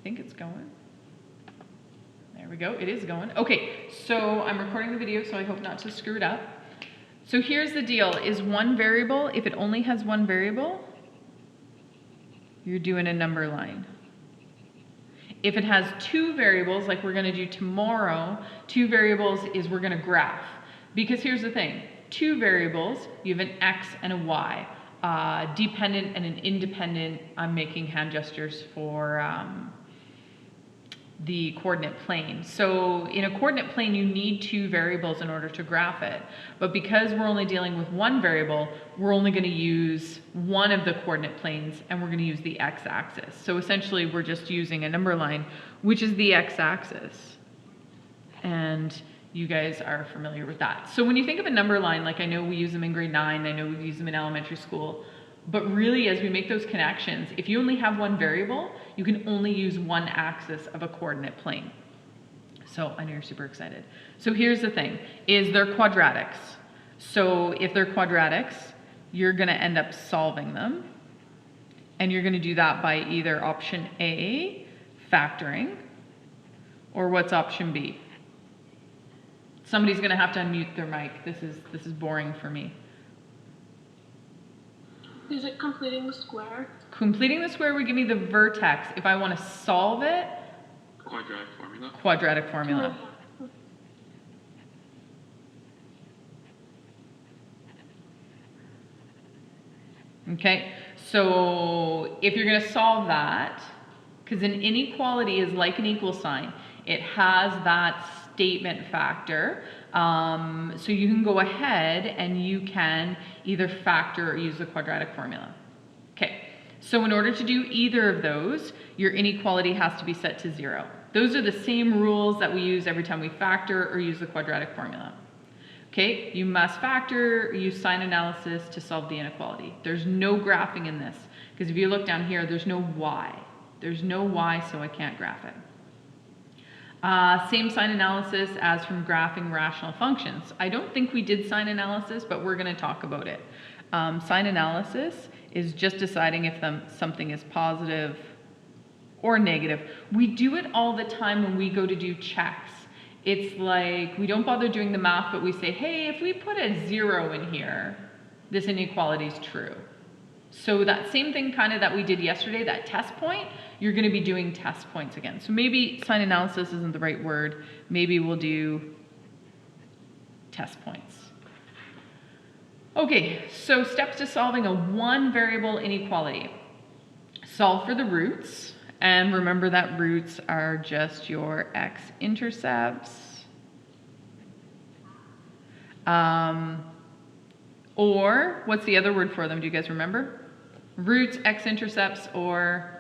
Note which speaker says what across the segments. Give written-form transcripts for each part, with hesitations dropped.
Speaker 1: think it's going. There we go, it is going. Okay, so I'm recording the video, so I hope not to screw it up. So here's the deal, is one variable, if it only has one variable, you're doing a number line. If it has two variables, like we're gonna do tomorrow, two variables is we're gonna graph. Because here's the thing, two variables, you have an X and a Y, dependent and an independent. I'm making hand gestures for the coordinate plane. So in a coordinate plane, you need two variables in order to graph it. But because we're only dealing with one variable, we're only going to use one of the coordinate planes, and we're going to use the x-axis. So essentially, we're just using a number line, which is the x-axis. And you guys are familiar with that. So when you think of a number line, like I know we use them in grade 9, I know we've used them in elementary school, but really as we make those connections, if you only have one variable, you can only use one axis of a coordinate plane. So I know you're super excited. So here's the thing, is they're quadratics. So if they're quadratics, you're gonna end up solving them. And you're gonna do that by either option A, factoring, or what's option B? Somebody's gonna have to unmute their mic. This is boring for me.
Speaker 2: Is it completing the square?
Speaker 1: Completing the square would give me the vertex. If I want to solve it,
Speaker 3: Quadratic formula.
Speaker 1: Quadratic formula. Okay, so if you're going to solve that, because an inequality is like an equal sign, it has that statement factor. So you can go ahead and you can either factor or use the quadratic formula. Okay, so in order to do either of those, your inequality has to be set to 0. Those are the same rules that we use every time we factor or use the quadratic formula. Okay, you must factor or use sign analysis to solve the inequality. There's no graphing in this, because if you look down here, there's no y. There's no y, so I can't graph it. Same sign analysis as from graphing rational functions. I don't think we did sign analysis, but we're going to talk about it. Sign analysis is just deciding if something is positive or negative. We do it all the time when we go to do checks. It's like we don't bother doing the math, but we say, hey, if we put a 0 in here, this inequality is true. So that same thing kind of that we did yesterday, that test point, you're going to be doing test points again. So maybe sign analysis isn't the right word. Maybe we'll do test points. Okay, so steps to solving a one variable inequality. Solve for the roots, and remember that roots are just your x-intercepts. Or, what's the other word for them? Do you guys remember? Roots, x-intercepts, or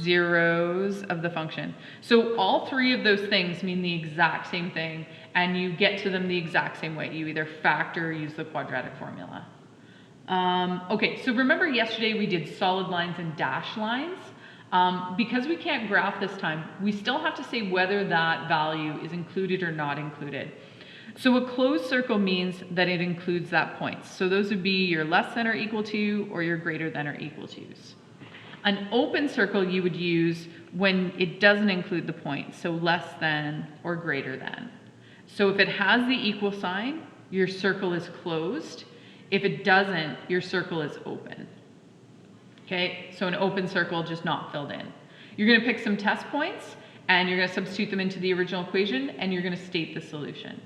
Speaker 1: zeros of the function. So all three of those things mean the exact same thing, and you get to them the exact same way. You either factor or use the quadratic formula. Okay, so remember yesterday we did solid lines and dashed lines. Because we can't graph this time, we still have to say whether that value is included or not included. So a closed circle means that it includes that point. So those would be your less than or equal to or your greater than or equal to's. An open circle you would use when it doesn't include the point, so less than or greater than. So if it has the equal sign, your circle is closed. If it doesn't, your circle is open. Okay, so an open circle just not filled in. You're going to pick some test points and you're going to substitute them into the original equation and you're going to state the solution.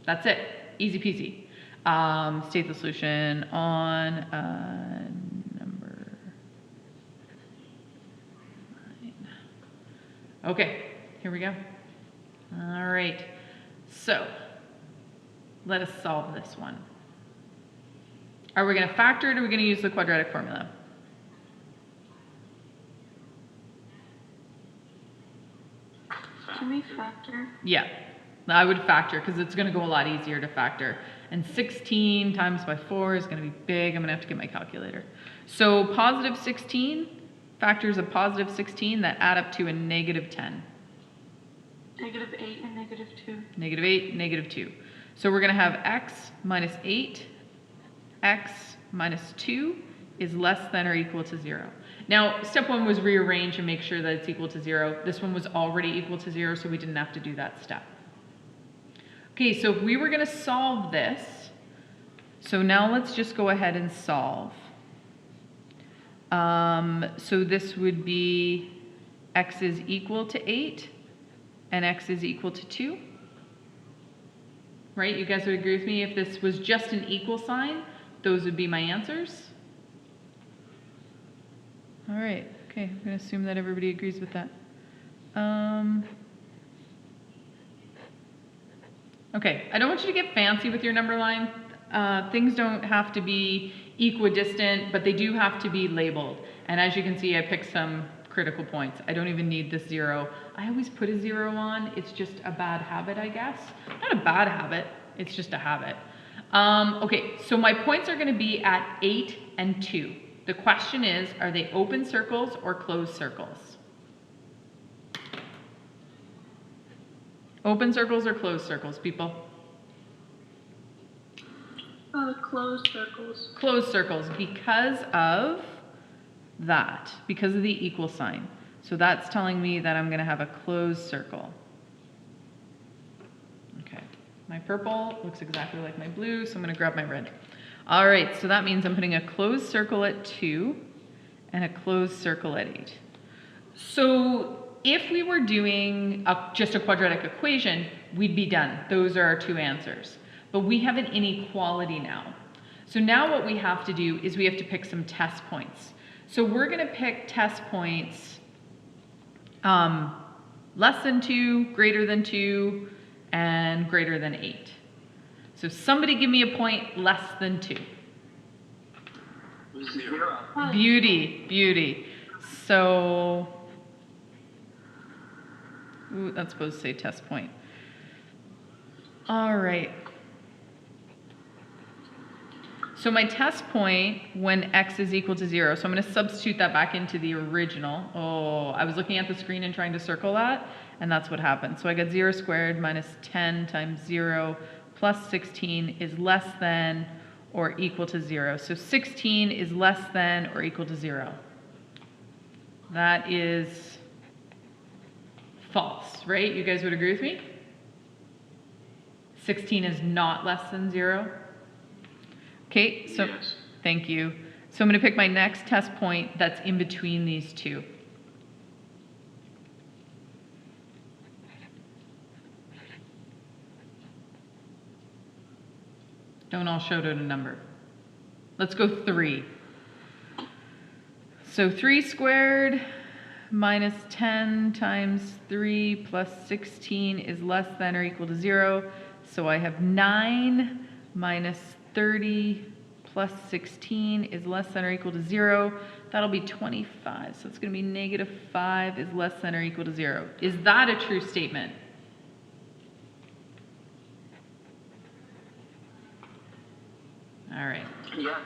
Speaker 1: That's it, easy peasy. State the solution on number 9. Okay, here we go. All right, so let us solve this one. Are we going to factor it or are we going to use the quadratic formula?
Speaker 2: Can we factor?
Speaker 1: Yeah, I would factor because it's going to go a lot easier to factor. And 16 times by 4 is going to be big. I'm going to have to get my calculator. So positive 16, factors of positive 16 that add up to a negative 10.
Speaker 2: Negative 8 and negative 2.
Speaker 1: Negative 8, negative 2. So we're going to have x minus 8, x minus 2 is less than or equal to 0. Now, step 1 was rearrange and make sure that it's equal to 0. This one was already equal to 0, so we didn't have to do that step. Okay, so if we were going to solve this, so now let's just go ahead and solve. So this would be x is equal to 8 and x is equal to 2. Right? You guys would agree with me if this was just an equal sign, those would be my answers. All right, okay, I'm going to assume that everybody agrees with that. Okay, I don't want you to get fancy with your number line. Things don't have to be equidistant, but they do have to be labeled. And as you can see, I picked some critical points. I don't even need this 0. I always put a 0 on. It's just a bad habit, I guess. Not a bad habit, it's just a habit. Okay, so my points are going to be at 8 and 2. The question is, are they open circles or closed circles? Open circles or closed circles, people?
Speaker 2: Closed circles.
Speaker 1: Closed circles because of that, because of the equal sign. So that's telling me that I'm going to have a closed circle. Okay, my purple looks exactly like my blue, so I'm going to grab my red. All right, so that means I'm putting a closed circle at 2 and a closed circle at 8. So if we were doing just a quadratic equation, we'd be done. Those are our 2 answers. But we have an inequality now. So now what we have to do is we have to pick some test points. So we're going to pick test points less than 2, greater than 2, and greater than 8. So somebody give me a point less than 2.
Speaker 3: 0.
Speaker 1: Beauty, beauty. So, ooh, that's supposed to say test point. All right. So my test point when x is equal to 0, so I'm going to substitute that back into the original. Oh, I was looking at the screen and trying to circle that, and that's what happened. So I got 0 squared minus 10 times 0 plus 16 is less than or equal to 0. So 16 is less than or equal to 0. That is false, right? You guys would agree with me? 16 is not less than 0. Okay, so
Speaker 3: Yes.
Speaker 1: thank you. So I'm going to pick my next test point that's in between these 2. Don't all shout out a number. Let's go 3. So 3 squared minus 10 times 3 plus 16 is less than or equal to 0. So I have 9 minus 30 plus 16 is less than or equal to 0. That'll be 25. So it's going to be negative 5 is less than or equal to 0. Is that a true statement? All right.
Speaker 3: Yes.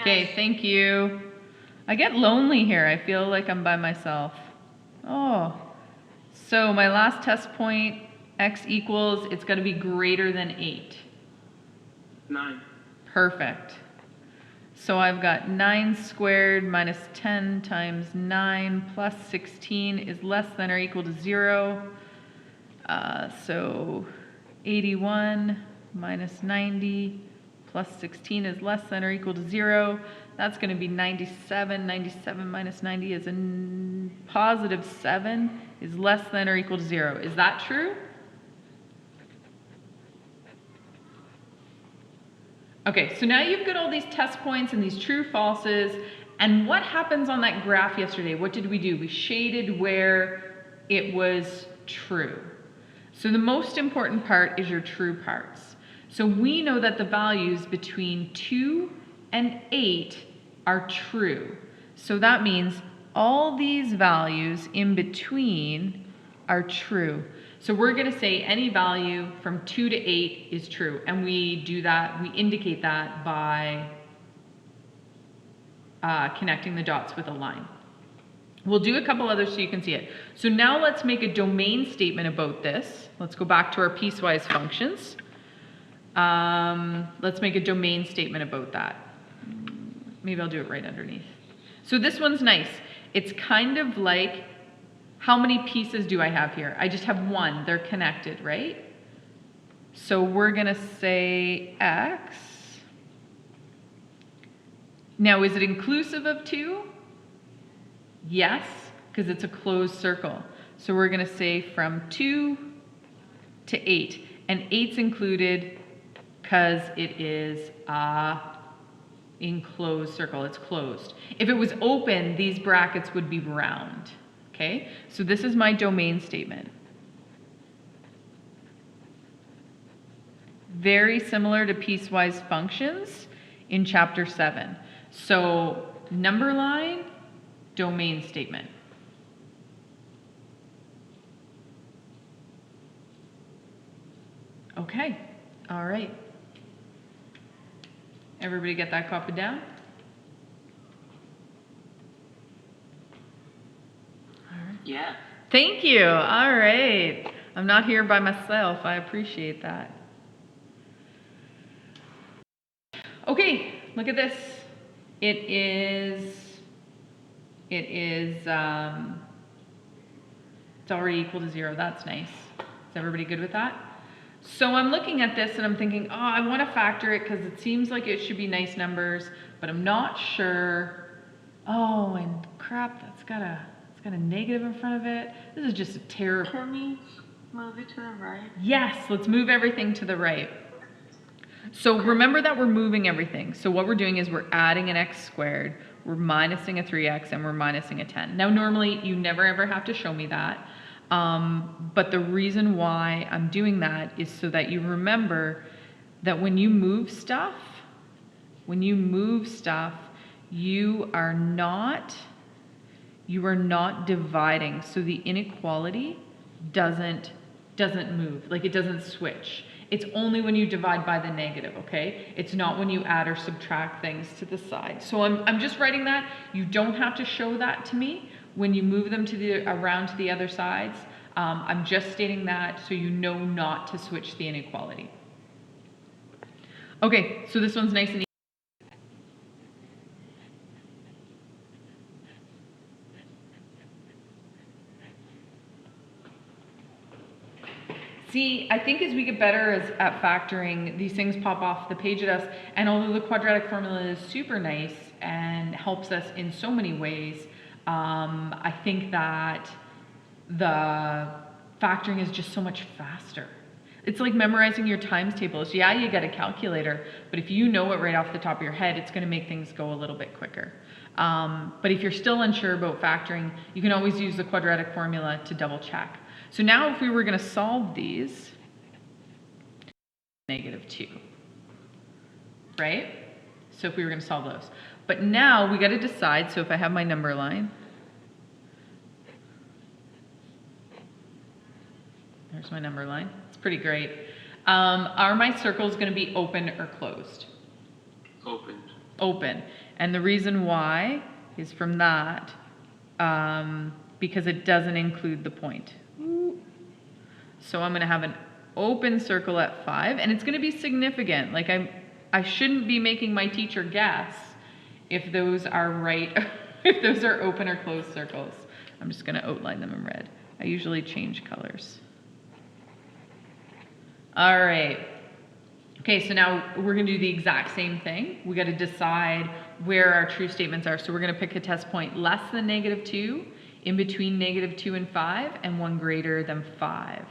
Speaker 1: Okay, thank you. I get lonely here. I feel like I'm by myself. Oh. So my last test point, x equals, it's got to be greater than 8.
Speaker 3: 9.
Speaker 1: Perfect. So I've got 9 squared minus 10 times 9 plus 16 is less than or equal to 0. So 81 minus 90 plus 16 is less than or equal to 0. That's going to be 97. 97 minus 90 is a positive 7 is less than or equal to 0. Is that true? Okay, so now you've got all these test points and these true falses. And what happens on that graph yesterday? What did we do? We shaded where it was true. So the most important part is your true parts. So we know that the values between 2 and 8 are true. So that means all these values in between are true. So we're going to say any value from 2 to 8 is true. And we do that, we indicate that by connecting the dots with a line. We'll do a couple others so you can see it. So now let's make a domain statement about this. Let's go back to our piecewise functions. Let's make a domain statement about that. Maybe I'll do it right underneath. So this one's nice. It's kind of like, how many pieces do I have here? I just have one. They're connected, right? So we're going to say x. Now, is it inclusive of 2? Yes, because it's a closed circle. So we're going to say from 2 to 8. And 8's included because it is a enclosed circle. It's closed. If it was open, these brackets would be round. Okay? So this is my domain statement. Very similar to piecewise functions in chapter 7. So number line, domain statement. Okay, all right. Everybody get that copied down? All right.
Speaker 3: Yeah.
Speaker 1: Thank you. All right. I'm not here by myself. I appreciate that. Okay, look at this. It's already equal to 0. That's nice. Is everybody good with that? So I'm looking at this and I'm thinking, oh, I want to factor it because it seems like it should be nice numbers, but I'm not sure. Oh, and crap, it's got a negative in front of it. This is just a terrible.
Speaker 2: Can we move it to the right?
Speaker 1: Yes, let's move everything to the right. So remember that we're moving everything. So what we're doing is we're adding an x squared, we're minusing a 3x, and we're minusing a 10. Now normally you never ever have to show me that. But the reason why I'm doing that is so that you remember that when you move stuff, you are not dividing. So the inequality doesn't move, like it doesn't switch. It's only when you divide by the negative, okay? It's not when you add or subtract things to the side. So I'm just writing that. You don't have to show that to me when you move them around to the other sides. I'm just stating that so you know not to switch the inequality. Okay, so this one's nice and easy. See, I think as we get better at factoring, these things pop off the page at us. And although the quadratic formula is super nice and helps us in so many ways, I think that the factoring is just so much faster. It's like memorizing your times tables. Yeah, you get a calculator, but if you know it right off the top of your head, it's going to make things go a little bit quicker. But if you're still unsure about factoring, you can always use the quadratic formula to double check. So now if we were going to solve these, -2, right? So if we were going to solve those. But now we got to decide, so if I have my number line, there's my number line. It's pretty great. Are my circles going to be open or closed?
Speaker 3: Open.
Speaker 1: Open. And the reason why is from that, because it doesn't include the point. So I'm going to have an open circle at 5, and it's going to be significant. Like I shouldn't be making my teacher guess if those are right, if those are open or closed circles. I'm just going to outline them in red. I usually change colors. All right. Okay, so now we're going to do the exact same thing. We got to decide where our true statements are. So we're going to pick a test point less than -2, in between -2 and 5, and one greater than 5.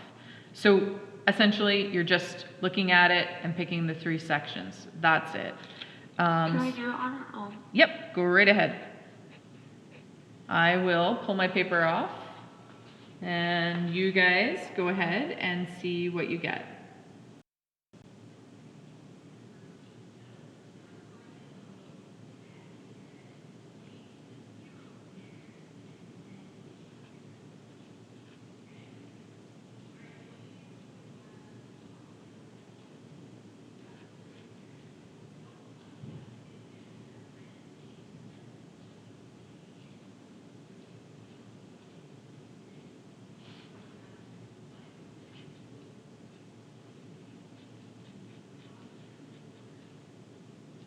Speaker 1: So essentially, you're just looking at it and picking the 3 sections. That's it.
Speaker 2: Can we do it on our own?
Speaker 1: Yep, go right ahead. I will pull my paper off, and you guys go ahead and see what you get.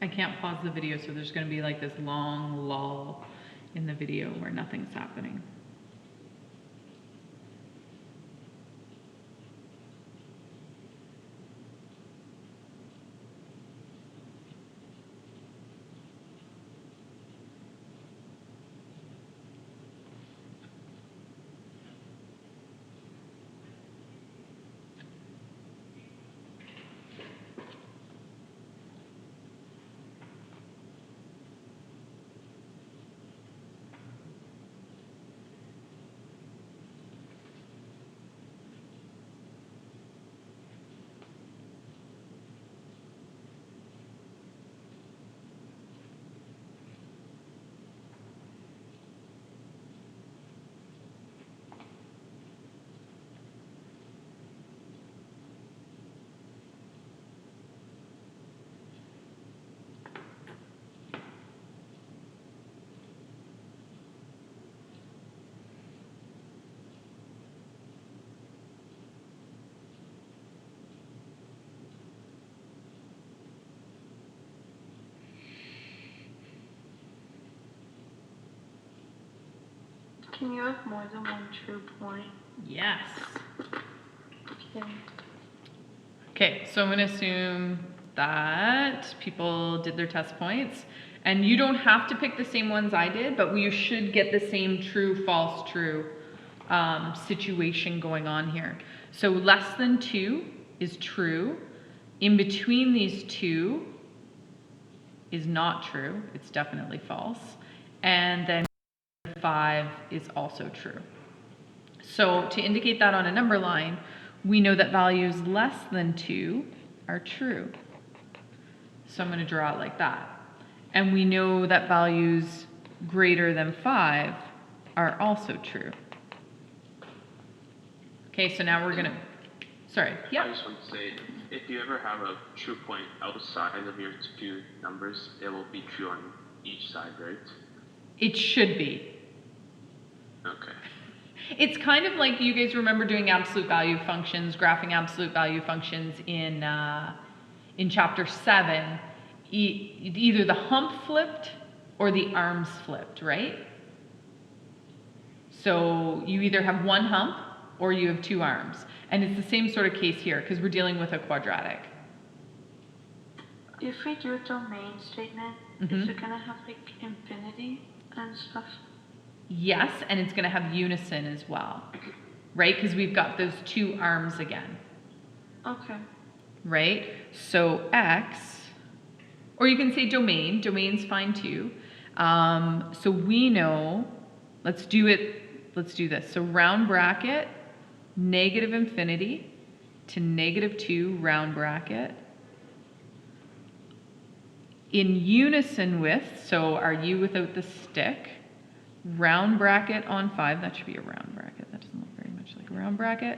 Speaker 1: I can't pause the video, so there's going to be like this long lull in the video where nothing's happening.
Speaker 2: Can you have more than one true point?
Speaker 1: Yes.
Speaker 2: Okay.
Speaker 1: Okay, so I'm going to assume that people did their test points. And you don't have to pick the same ones I did, but you should get the same true, false, true situation going on here. So less than 2 is true. In between these two is not true. It's definitely false. And then 5 is also true. So to indicate that on a number line, we know that values less than 2 are true. So I'm going to draw it like that. And we know that values greater than 5 are also true. Okay, so now we're going to, sorry, yeah.
Speaker 3: I just want to say, if you ever have a true point outside of your two numbers, it will be true on each side, right?
Speaker 1: It should be.
Speaker 3: Okay.
Speaker 1: It's kind of like you guys remember doing absolute value functions, graphing absolute value functions in chapter 7. Either the hump flipped or the arms flipped, right? So you either have one hump or you have 2 arms. And it's the same sort of case here because we're dealing with a quadratic.
Speaker 2: If we do a domain statement, is it gonna have like infinity and stuff?
Speaker 1: Yes, and it's going to have unison as well, right? Because we've got those 2 arms again.
Speaker 2: Okay.
Speaker 1: Right? So x, or you can say domain. Domain's fine too. So we know, let's do this. So round bracket, negative infinity to negative 2 round bracket. In unison with, so our u without the stick, round bracket on 5, that should be a round bracket. That doesn't look very much like a round bracket.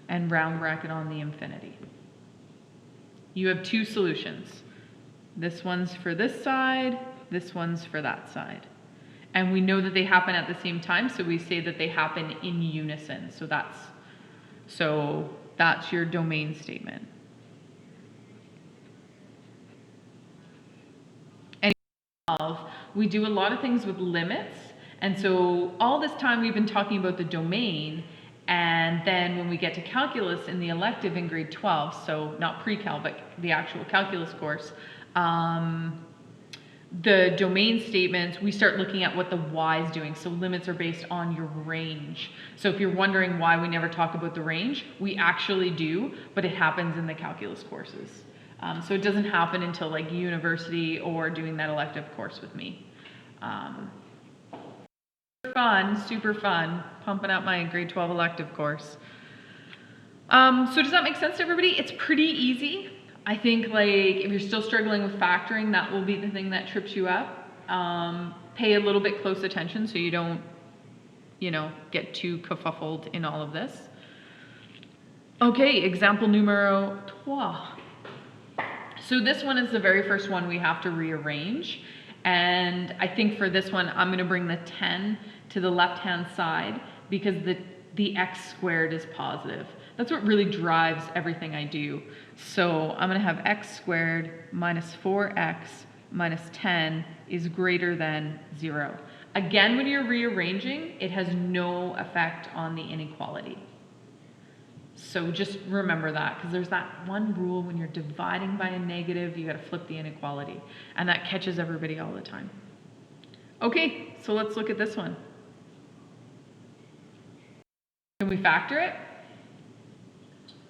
Speaker 1: And round bracket on the infinity. You have 2 solutions. This one's for this side, this one's for that side. And we know that they happen at the same time, so we say that they happen in unison. So that's your domain statement. And we do a lot of things with limits. And so all this time we've been talking about the domain. And then when we get to calculus in the elective in grade 12, so not pre-cal, but the actual calculus course, the domain statements, we start looking at what the y is doing. So limits are based on your range. So if you're wondering why we never talk about the range, we actually do, but it happens in the calculus courses. So it doesn't happen until like university or doing that elective course with me. Super fun, pumping out my grade 12 elective course. So does that make sense to everybody? It's pretty easy. I think like if you're still struggling with factoring, that will be the thing that trips you up. Pay a little bit close attention so you don't, get too kerfuffled in all of this. Okay, example numero 3. So this one is the very first one we have to rearrange. And I think for this one, I'm going to bring the 10 to the left-hand side because the x squared is positive. That's what really drives everything I do. So I'm going to have x squared minus 4x minus 10 is greater than 0. Again, when you're rearranging, it has no effect on the inequality. So just remember that, because there's that one rule when you're dividing by a negative, you got to flip the inequality. And that catches everybody all the time. Okay, so let's look at this one. Can we factor it?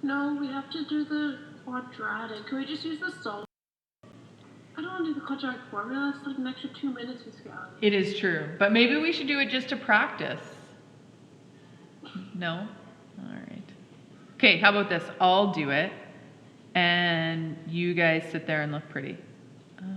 Speaker 4: No, we have to do the quadratic. Can we just use the solve? I don't want to do the quadratic formula. It's like an extra 2 minutes with Scout.
Speaker 1: It is true, but maybe we should do it just to practice. No? All right. Okay, how about this? I'll do it, and you guys sit there and look pretty. 4.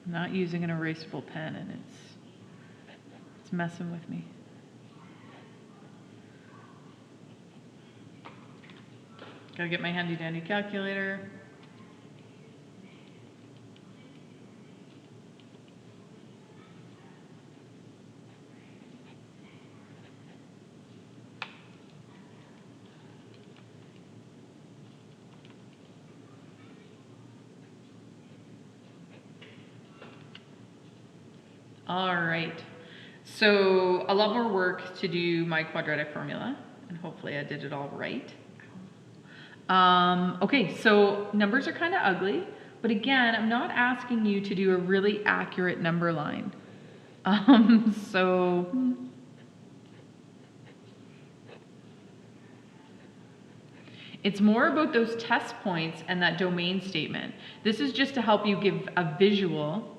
Speaker 1: I'm not using an erasable pen, and it's messing with me. Gotta get my handy dandy calculator. All right, so a lot more work to do my quadratic formula, and hopefully I did it all right. Okay, so numbers are kind of ugly, but again, I'm not asking you to do a really accurate number line. It's more about those test points and that domain statement. This is just to help you give a visual.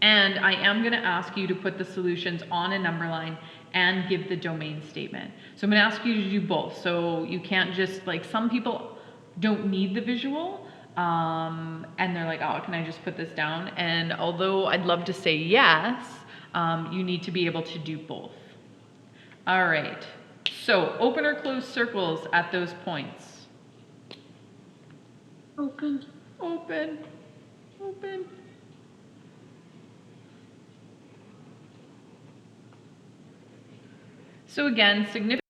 Speaker 1: And I am going to ask you to put the solutions on a number line and give the domain statement. So I'm going to ask you to do both. So you can't just, like, some people don't need the visual, and they're like, oh, can I just put this down? And although I'd love to say yes, you need to be able to do both. All right. So open or close circles at those points.
Speaker 4: Open.
Speaker 1: Open. Open. So again, significant,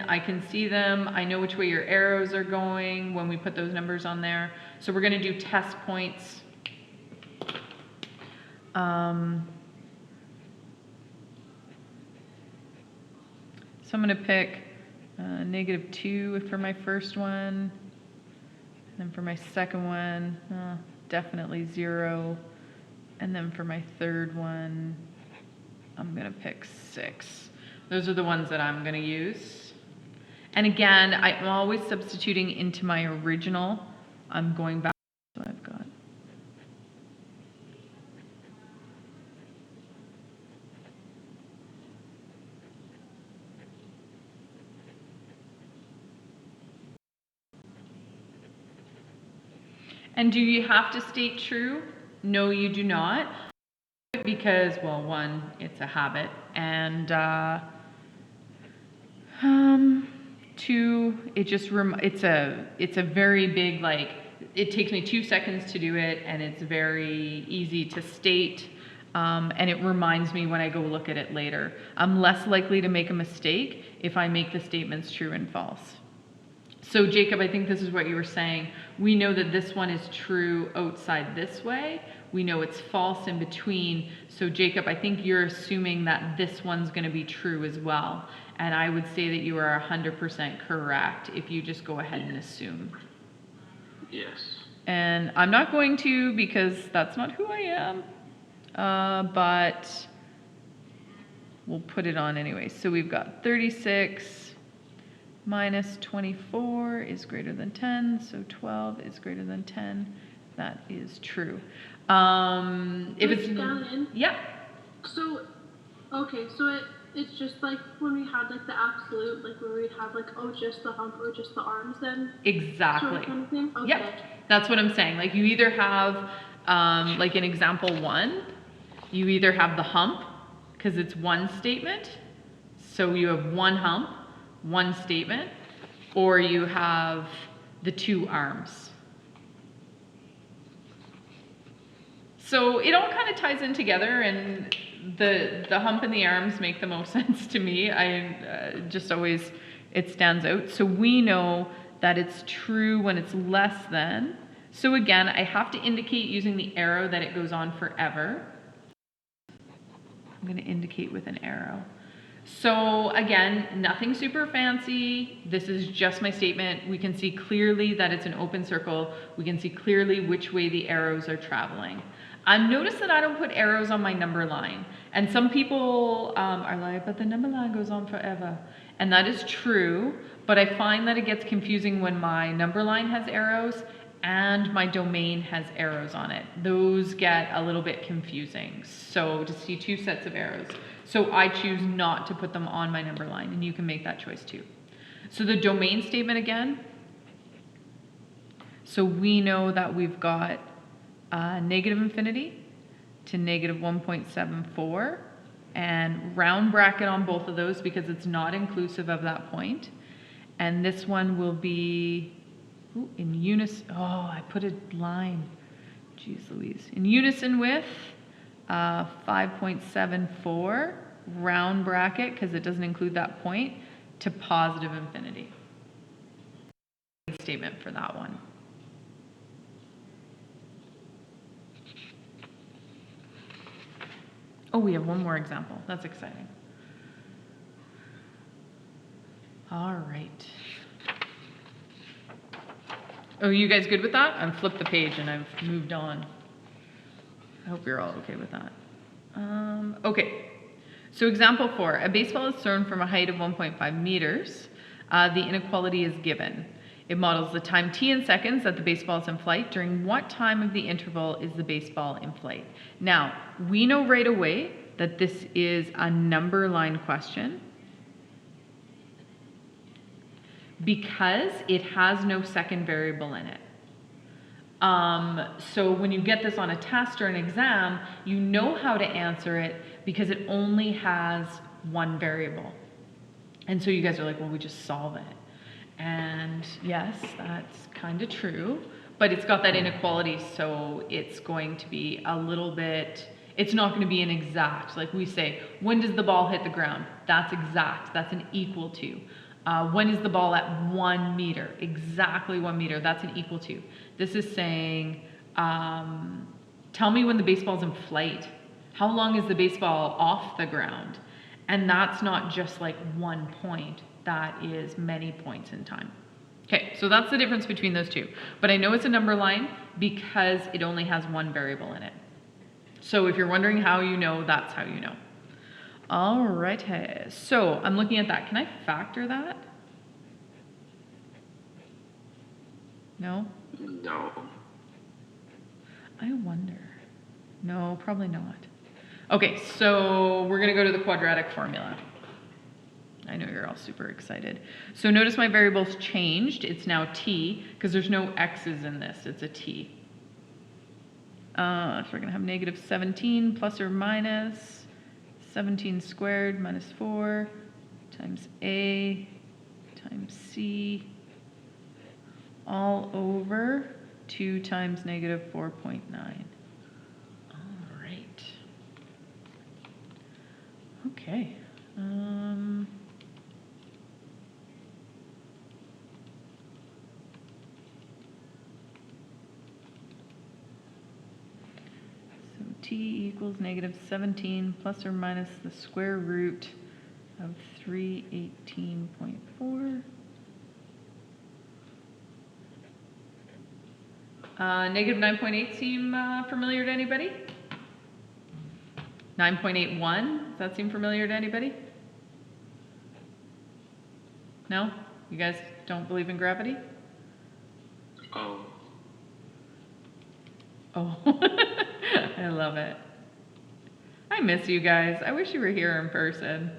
Speaker 1: I can see them. I know which way your arrows are going when we put those numbers on there. So we're going to do test points. So I'm going to pick -2 for my first one. And then for my second one, definitely 0. And then for my third one, I'm going to pick 6. Those are the ones that I'm going to use. And again, I'm always substituting into my original. I'm going back to what I've got. And do you have to state true? No, you do not. Because, well, one, it's a habit, and 2, it's a very big, like, it takes me 2 seconds to do it, and it's very easy to state, and it reminds me when I go look at it later. I'm less likely to make a mistake if I make the statements true and false. So Jacob, I think this is what you were saying. We know that this one is true outside this way. We know it's false in between. So Jacob, I think you're assuming that this one's going to be true as well. And I would say that you are 100% correct if you just go ahead and assume.
Speaker 3: Yes.
Speaker 1: And I'm not going to, because that's not who I am. But we'll put it on anyway. So we've got 36 minus 24 is greater than 10, so 12 is greater than 10. That is true. If it's
Speaker 4: Stallion.
Speaker 1: Yeah.
Speaker 4: So, okay, so it's just like when we had like the absolute, like where we'd have like, oh, just the hump or just the arms then?
Speaker 1: Exactly.
Speaker 4: Sort of kind of thing? Okay.
Speaker 1: Yep. That's what I'm saying. Like you either have, like in example 1, you either have the hump because it's one statement. So you have one hump, one statement, or you have the two arms. So it all kind of ties in together, and the hump and the arms make the most sense to me. I just always, it stands out. So we know that it's true when it's less than. So again, I have to indicate using the arrow that it goes on forever. I'm going to indicate with an arrow. So again, nothing super fancy. This is just my statement. We can see clearly that it's an open circle. We can see clearly which way the arrows are traveling. Notice that I don't put arrows on my number line. And some people are like, but the number line goes on forever. And that is true, but I find that it gets confusing when my number line has arrows and my domain has arrows on it. Those get a little bit confusing. So to see two sets of arrows. So I choose not to put them on my number line, and you can make that choice too. So the domain statement again. So we know that we've got negative infinity to negative 1.74, and round bracket on both of those because it's not inclusive of that point. And this one will be in unison. Oh, I put a line. Jeez Louise. In unison with 5.74, round bracket, because it doesn't include that point, to positive infinity. Statement for that one. Oh, we have one more example. That's exciting. All right. Oh, you guys good with that? I've flipped the page and I've moved on. I hope you're all okay with that. Okay, so example 4. A baseball is thrown from a height of 1.5 meters. The inequality is given. It models the time t in seconds that the baseball is in flight. During what time of the interval is the baseball in flight? Now, we know right away that this is a number line question because it has no second variable in it. So when you get this on a test or an exam, you know how to answer it because it only has one variable. And so you guys are like, well, we just solve it. And yes, that's kind of true, but it's got that inequality, so it's going to be a little bit, it's not going to be an exact, like we say, when does the ball hit the ground? That's exact, that's an equal to. When is the ball at 1 meter? Exactly 1 meter, that's an equal to. This is saying, tell me when the baseball's in flight. How long is the baseball off the ground? And that's not just like one point, that is many points in time. Okay, so that's the difference between those two. But I know it's a number line because it only has one variable in it. So if you're wondering how you know, that's how you know. All right, so I'm looking at that. Can I factor that? No?
Speaker 3: No.
Speaker 1: I wonder. No, probably not. Okay, so we're going to go to the quadratic formula. I know you're all super excited. So notice my variable's changed. It's now t, because there's no x's in this. It's a t. So we're going to have negative 17 plus or minus 17 squared minus 4 times a times c all over 2 times negative 4.9. All right. Okay. So t equals negative 17 plus or minus the square root of 318.4. Negative 9.8 seem familiar to anybody? 9.81, does that seem familiar to anybody? No? You guys don't believe in gravity?
Speaker 3: Oh.
Speaker 1: Oh, I love it. I miss you guys. I wish you were here in person.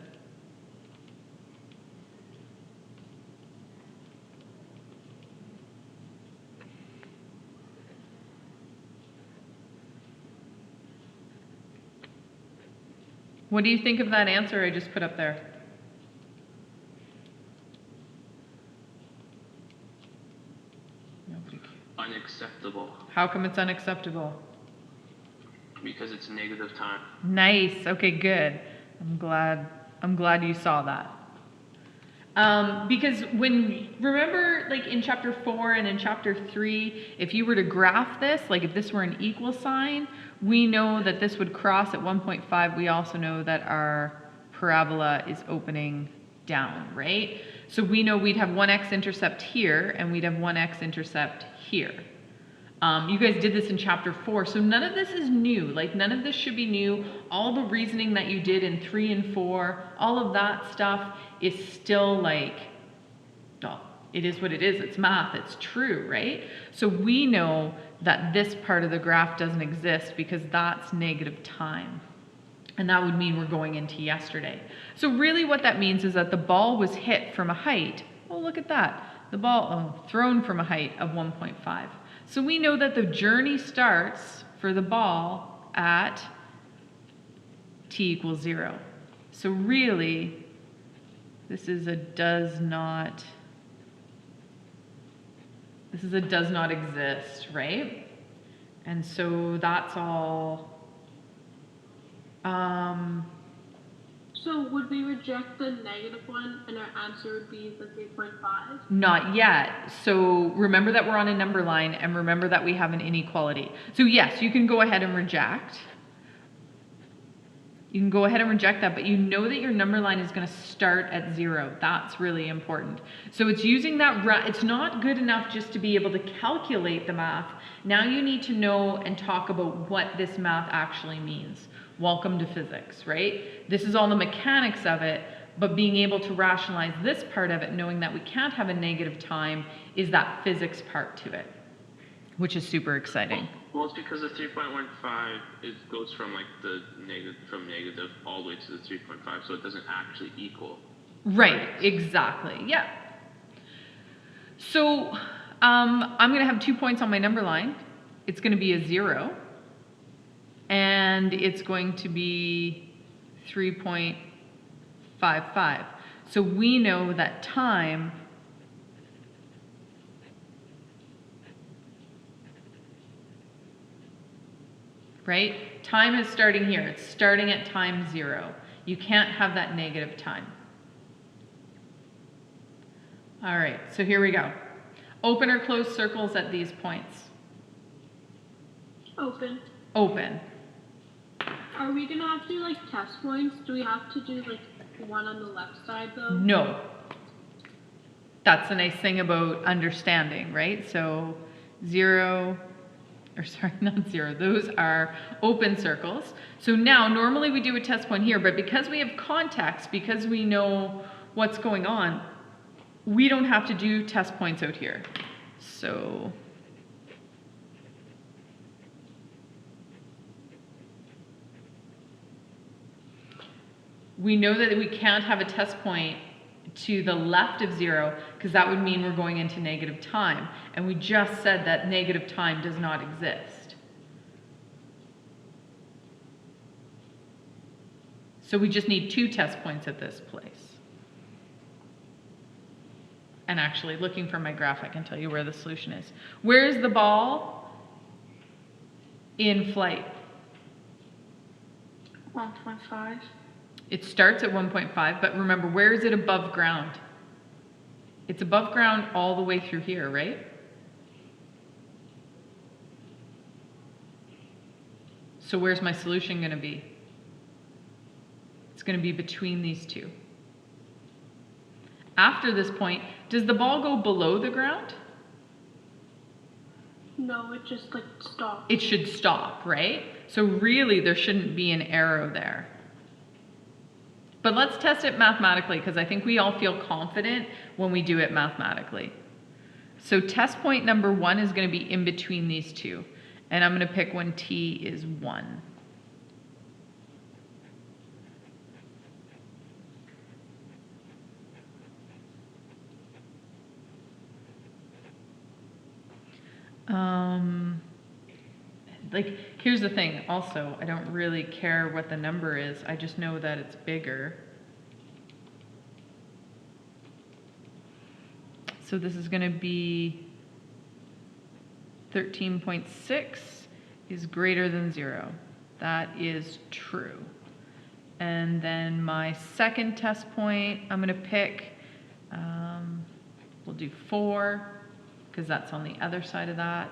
Speaker 1: What do you think of that answer I just put up there? How come it's unacceptable?
Speaker 3: Because it's negative time.
Speaker 1: Nice. Okay, good. I'm glad you saw that. Because remember, like in chapter 4 and in chapter 3, if you were to graph this, like if this were an equal sign, we know that this would cross at 1.5. We also know that our parabola is opening down, right? So we know we'd have one x-intercept here, and we'd have one x-intercept here. You guys did this in chapter 4, so none of this is new. Like, none of this should be new. All the reasoning that you did in 3 and 4, all of that stuff is still like, well, it is what it is. It's math. It's true, right? So we know that this part of the graph doesn't exist because that's negative time. And that would mean we're going into yesterday. So really what that means is that the ball was hit from a height. Oh, look at that. The ball thrown from a height of 1.5. So we know that the journey starts for the ball at t equals 0. So really, this is a does not exist, right? And so that's all.
Speaker 4: So would we reject the negative one and our answer would be the 3.5?
Speaker 1: Not yet. So remember that we're on a number line and remember that we have an inequality. So yes, you can go ahead and reject. You can go ahead and reject that, but you know that your number line is going to start at 0. That's really important. So it's using that, it's not good enough just to be able to calculate the math. Now you need to know and talk about what this math actually means. Welcome to physics, right? This is all the mechanics of it, but being able to rationalize this part of it, knowing that we can't have a negative time, is that physics part to it, which is super exciting.
Speaker 3: Well, it's because the 3.15 it goes from like the negative all the way to the 3.5, so it doesn't actually equal.
Speaker 1: Right, exactly, yeah. So I'm going to have 2 points on my number line. It's going to be a 0, and it's going to be 3.55. So we know that time right? Time is starting here. It's starting at time 0. You can't have that negative time. All right, so here we go. Open or close circles at these points?
Speaker 4: Open.
Speaker 1: Open.
Speaker 4: Are we gonna have to do like test points? Do we have to do like one on the left side though?
Speaker 1: No. That's the nice thing about understanding, right? So 0, or sorry, not 0, those are open circles. So now, normally we do a test point here, but because we have context, because we know what's going on, we don't have to do test points out here. So we know that we can't have a test point to the left of 0 because that would mean we're going into negative time. And we just said that negative time does not exist. So we just need 2 test points at this place. And actually, looking for my graph, I can tell you where the solution is. Where is the ball in flight?
Speaker 2: 1.5.
Speaker 1: It starts at 1.5, but remember, where is it above ground? It's above ground all the way through here, right? So where's my solution going to be? It's going to be between these two. After this point, does the ball go below the ground?
Speaker 4: No, it just like stops.
Speaker 1: It should stop, right? So really, there shouldn't be an arrow there. But let's test it mathematically, because I think we all feel confident when we do it mathematically. So test point number 1 is going to be in between these two. And I'm going to pick when t is 1. Like, here's the thing also, I don't really care what the number is, I just know that it's bigger. So this is going to be 13.6 is greater than 0. That is true. And then my second test point, I'm going to pick, we'll do 4, because that's on the other side of that.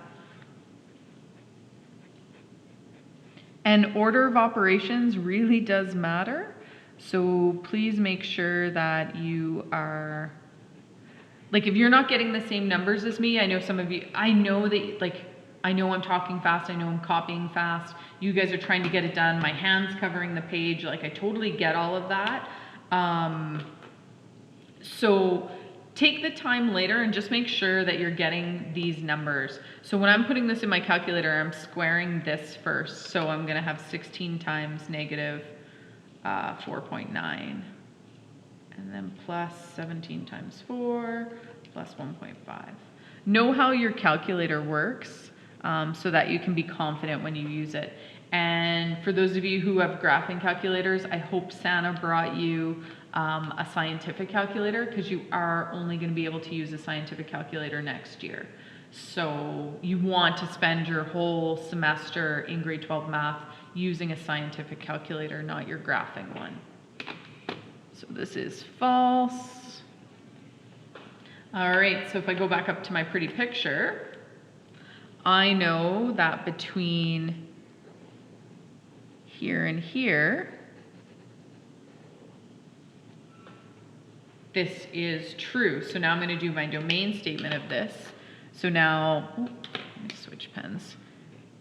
Speaker 1: And order of operations really does matter. So please make sure that you are, like, if you're not getting the same numbers as me, I know some of you, I know that, like, I know I'm talking fast, I know I'm copying fast, you guys are trying to get it done, my hand's covering the page, like, I totally get all of that. So take the time later and just make sure that you're getting these numbers. So when I'm putting this in my calculator, I'm squaring this first. So I'm going to have 16 times negative 4.9. And then plus 17 times 4 plus 1.5. Know how your calculator works so that you can be confident when you use it. And for those of you who have graphing calculators, I hope Santa brought you a scientific calculator, because you are only going to be able to use a scientific calculator next year. So you want to spend your whole semester in grade 12 math using a scientific calculator, not your graphing one. So this is false. All right, so if I go back up to my pretty picture, I know that between here and here, this is true. So now I'm going to do my domain statement of this. So now, let me switch pens.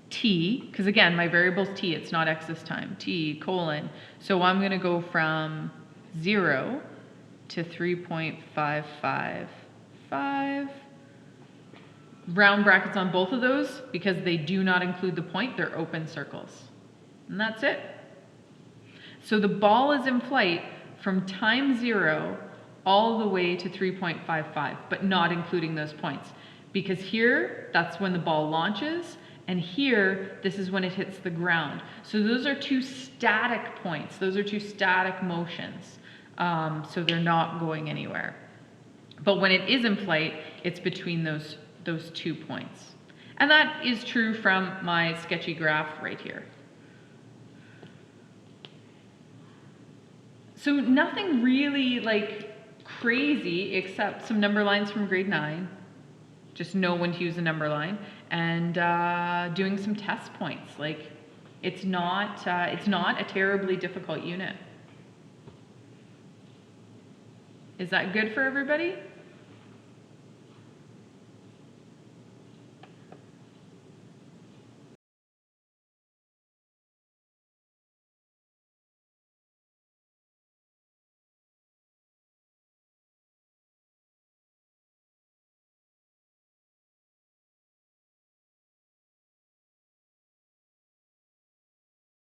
Speaker 1: T, because again, my variable's t, it's not x this time, t colon. So I'm going to go from 0 to 3.555. Round brackets on both of those, because they do not include the point, they're open circles. And that's it. So the ball is in flight from time 0 all the way to 3.55, but not including those points. Because here, that's when the ball launches, and here, this is when it hits the ground. So those are two static points. Those are two static motions. So they're not going anywhere. But when it is in flight, it's between those 2 points. And that is true from my sketchy graph right here. So nothing really like crazy except some number lines from grade 9. Just know when to use a number line, and doing some test points. Like, it's not a terribly difficult unit. Is that good for everybody?